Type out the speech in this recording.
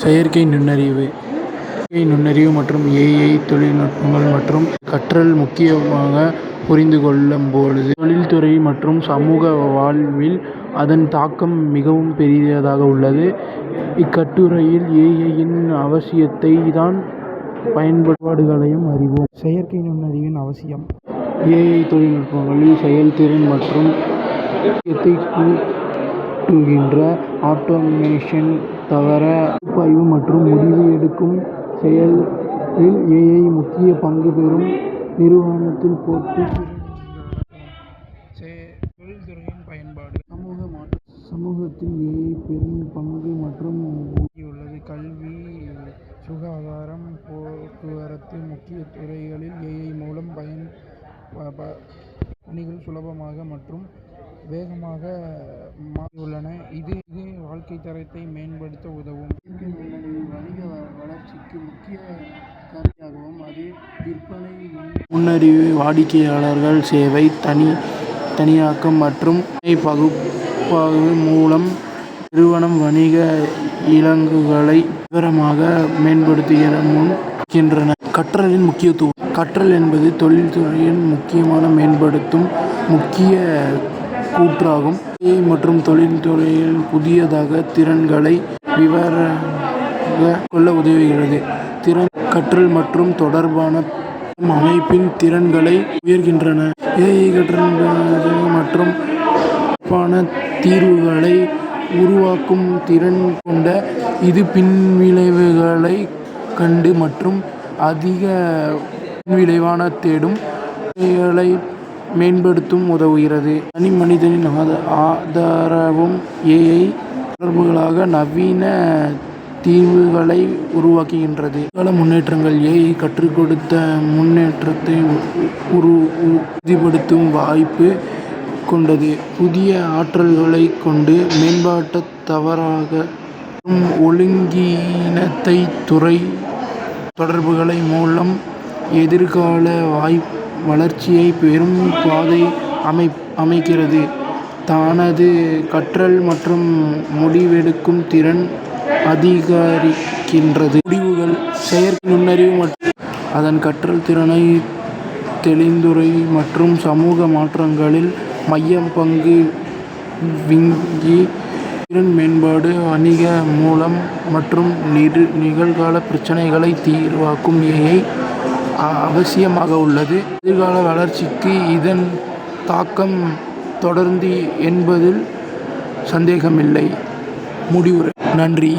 செயற்கை நுண்ணறிவு மற்றும் ஏஐ தொழில்நுட்பங்கள் மற்றும் கற்றல் முக்கியமாக புரிந்து கொள்ளும்பொழுது தொழில்துறை மற்றும் சமூக வாழ்வில் அதன் தாக்கம் மிகவும் பெரியதாக உள்ளது. இக்கட்டுரையில் ஏஐயின் அவசியத்தை தான் பயன்பாடுகளையும் அறிவோம். செயற்கை நுண்ணறிவின் அவசியம். ஏஐ தொழில்நுட்பங்களில் செயல்திறன் மற்றும் முக்கியத்தை கூட்டுகின்ற ஆட்டோமேஷன் தவிர பகுப்பாய்வு மற்றும் முடிவு எடுக்கும் செயலில் ஏஐ முக்கிய பங்கு பெறும். நிறுவனத்தில் போட்டி தொழில்துறையின் பயன்பாடு. சமூக மாற்றம். சமூகத்தில் ஏஐ பெரும் பங்கு மற்றும் உள்ளது. கல்வி, சுகாதாரம், போக்குவரத்து முக்கிய துறைகளில் ஏஐ மூலம் பணிகள் சுலபமாக மற்றும் வேகமாக மாறியுள்ளன. இது வாழ்க்கை தரத்தை மேம்படுத்த உதவும். செயற்கை நுண்ணறிவு வணிக வளர்ச்சிக்கு முக்கிய கருவியாகவும் அது விற்பனை முன்னறிவு, வாடிக்கையாளர்கள் சேவை தனியாக்கம் மற்றும் பகுப்பாய்வு மூலம் நிறுவனம் வணிக இலக்குகளை விவரமாக மேம்படுத்துகின்றன. கற்றலின் முக்கியத்துவம். கற்றல் என்பது தொழில்துறையின் முக்கியமான மேம்படுத்தும் முக்கிய கூற்றாகும். ஏஐ மற்றும் தொழில்துறையில் புதியதாக திறன்களை கொள்ள உதவுகிறது. கற்றல் மற்றும் தொடர்பான அமைப்பின் திறன்களை உயர்கின்றன. ஏஐ கற்றல் மற்றும் தொடர்பான தீர்வுகளை உருவாக்கும் திறன் கொண்ட இது பின்விளைவுகளை கண்டு மற்றும் அதிக பின்விளைவான தேடும் முறைகளை மேம்படுத்த உதவுகிறது. தனி மனிதனின் ஆதரவும் ஏஐ தொடர்புகளாக நவீன தீர்வுகளை உருவாக்குகின்றது. கால முன்னேற்றங்கள். ஏஐ கற்றுக் கொடுத்த முன்னேற்றத்தை உறுதிப்படுத்தும் வாய்ப்பு கொண்டது. புதிய ஆற்றல்களை கொண்டு மேம்பட்ட தவறாக மற்றும் ஒழுங்கீனத்தை தொடர்புகளை மூலம் எதிர்கால வளர்ச்சியை பெரும் பாதை அமைக்கிறது. தானது கற்றல் மற்றும் முடிவெடுக்கும் திறன் அதிகரிக்கின்றது. முடிவுகள். செயற்கை நுண்ணறிவு மற்றும் அதன் கற்றல் திறனை தொழில்துறை மற்றும் சமூக மாற்றங்களில் மையம் பங்கு வங்கி திறன் மேம்பாடு, வணிக மூலம் மற்றும் நிகழ்கால பிரச்சனைகளை தீர்வாக்கும் ஏஐ அவசியமாக உள்ளது. எதிர்கால வளர்ச்சிக்கு இதன் தாக்கம் தொடர்ந்து என்பதில் சந்தேகமில்லை. முடிவுரை. நன்றி.